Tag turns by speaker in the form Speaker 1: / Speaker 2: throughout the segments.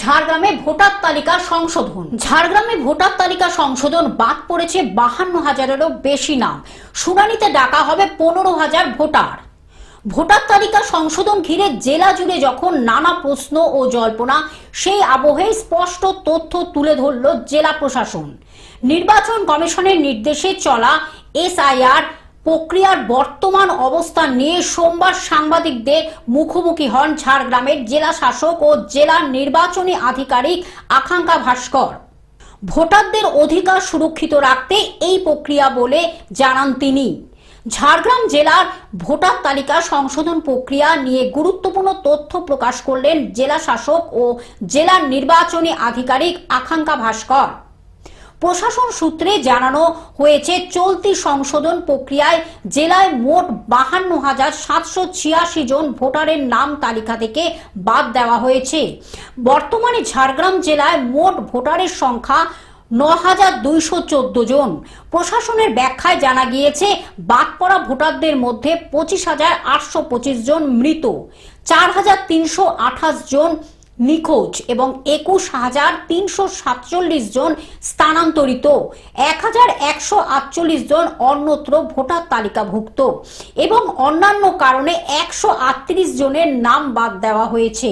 Speaker 1: ঝাড়গ্রামে ভোটার তালিকা সংশোধন। ঝাড়গ্রামে ভোটার তালিকা সংশোধন, বাদ পড়েছে 52,000-এরও বেশি নাম। শুনানিতে ডাকা হবে 15,000 ভোটার। ভোটার তালিকা সংশোধন ঘিরে জেলা জুড়ে যখন নানা প্রশ্ন ও জল্পনা, সেই আবহে স্পষ্ট তথ্য তুলে ধরল জেলা প্রশাসন। নির্বাচন কমিশনের নির্দেশে চলা এসআইআর প্রক্রিয়ার বর্তমান অবস্থা নিয়ে সোমবার সাংবাদিকদের মুখোমুখি হন ঝাড়গ্রামের জেলা শাসক ও জেলা নির্বাচনী আধিকারিক আকাঙ্ক্ষা ভাস্কর। ভোটারদের অধিকার সুরক্ষিত রাখতে এই প্রক্রিয়া বলে জানান তিনি। ঝাড়গ্রাম জেলার ভোটার তালিকা সংশোধন প্রক্রিয়া নিয়ে গুরুত্বপূর্ণ তথ্য প্রকাশ করলেন জেলা শাসক ও জেলা নির্বাচনী আধিকারিক আকাঙ্ক্ষা ভাস্কর। প্রশাসন সূত্রে জানানো হয়েছে, চলতি সংশোধন প্রক্রিয়ায় জেলায় মোট 52,786 জন ভোটারের নাম তালিকা থেকে বাদ দেওয়া হয়েছে। বর্তমানে ঝাড়গ্রাম জেলায় মোট ভোটারের সংখ্যা 9,214 জন। প্রশাসনের ব্যাখ্যায় জানা গিয়েছে, বাদ পড়া ভোটারদের মধ্যে 25,825 জন মৃত, 4,328 জন নিখোঁজ এবং 21,347 জন স্থানান্তরিত, 1,148 জন অন্যত্র ভোটার তালিকাভুক্ত এবং অন্যান্য কারণে 138 জনের নাম বাদ দেওয়া হয়েছে।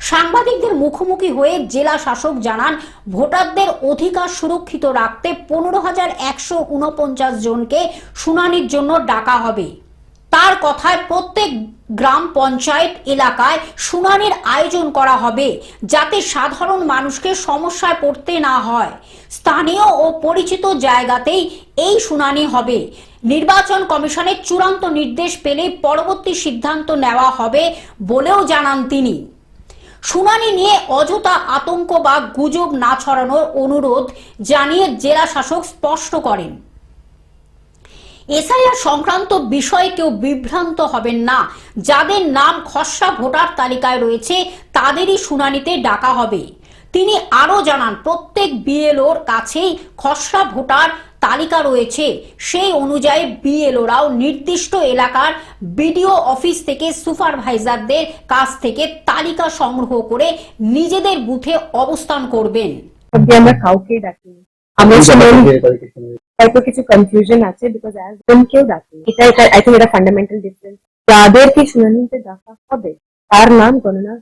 Speaker 1: সাংবাদিকদের মুখোমুখি হয়ে জেলা শাসক জানান, ভোটারদের অধিকার সুরক্ষিত রাখতে 15,149 জনকে শুনানির জন্য ডাকা হবে। তার কথায় প্রত্যেক গ্রাম পঞ্চায়েত এলাকায় শুনানির আয়োজন করা হবে, যাতে সাধারণ মানুষকে সমস্যায় পড়তে না হয়। স্থানীয় ও পরিচিত জায়গাতেই এই শুনানি হবে। নির্বাচন কমিশনের চূড়ান্ত নির্দেশ পেলে পরবর্তী সিদ্ধান্ত নেওয়া হবে বলেও জানান তিনি। শুনানি নিয়ে অযথা আতঙ্ক বা গুজব না ছড়ানোর অনুরোধ জানিয়ে জেলা শাসক স্পষ্ট করেন, এসআইআর সংক্রান্ত বিষয়ে কেউ বিভ্রান্ত হবেন না। যাদের নাম খসড়া ভোটার তালিকায় রয়েছে তাদেরই শুনানিতে ডাকা হবে। তিনি আরও জানান, প্রত্যেক বিএলওর কাছেই খসড়া ভোটার তালিকা রয়েছে। সেই অনুযায়ী বিএলওরাও নির্দিষ্ট এলাকার বিডিও অফিস থেকে সুপারভাইজারদের কাছ থেকে তালিকা সংগ্রহ করে নিজেদের বুথে অবস্থান করবেন।
Speaker 2: আমরা কাউকে ডাকি, আমরা হয়তো কিছু কনফিউশন আছে, বিকজ অ্যাজ কেউ ডাকি, এটা আই থিঙ্ক এটা ফান্ডামেন্টাল ডিফারেন্স। যাদেরকে শুনানিতে ডাকা হবে তার নাম গণনা,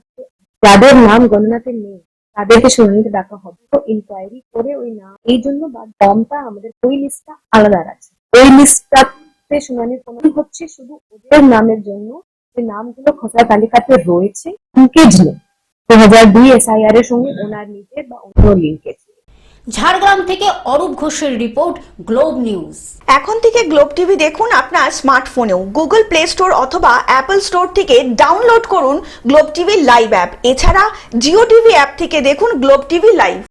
Speaker 2: যাদের নাম গণনাতে নেই তাদেরকে শুনানিতে ডাকা হবে। তো ইনকোয়ারি করে ওই নাম, এই জন্য বা দমটা আমাদের ওই লিস্টটা আলাদা আছে। ওই লিস্টটাতে শুনানির কোনো হচ্ছে শুধু ওদের নামের জন্য, যে নামগুলো খসড়া তালিকাতে রয়েছে, লিঙ্কেজ নেই 2002 এসআইআর এর সঙ্গে ওনার নিজের বা অন্য লিঙ্কেজ।
Speaker 1: ঝাড়গ্রাম থেকে অরূপ ঘোষের রিপোর্ট, গ্লোব নিউজ।
Speaker 3: এখন থেকে গ্লোব টিভি দেখুন আপনার স্মার্টফোনেও। গুগল প্লে স্টোর অথবা অ্যাপল স্টোর থেকে ডাউনলোড করুন গ্লোব টিভি লাইভ অ্যাপ। এছাড়া জিও টিভি অ্যাপ থেকে দেখুন গ্লোব টিভি লাইভ।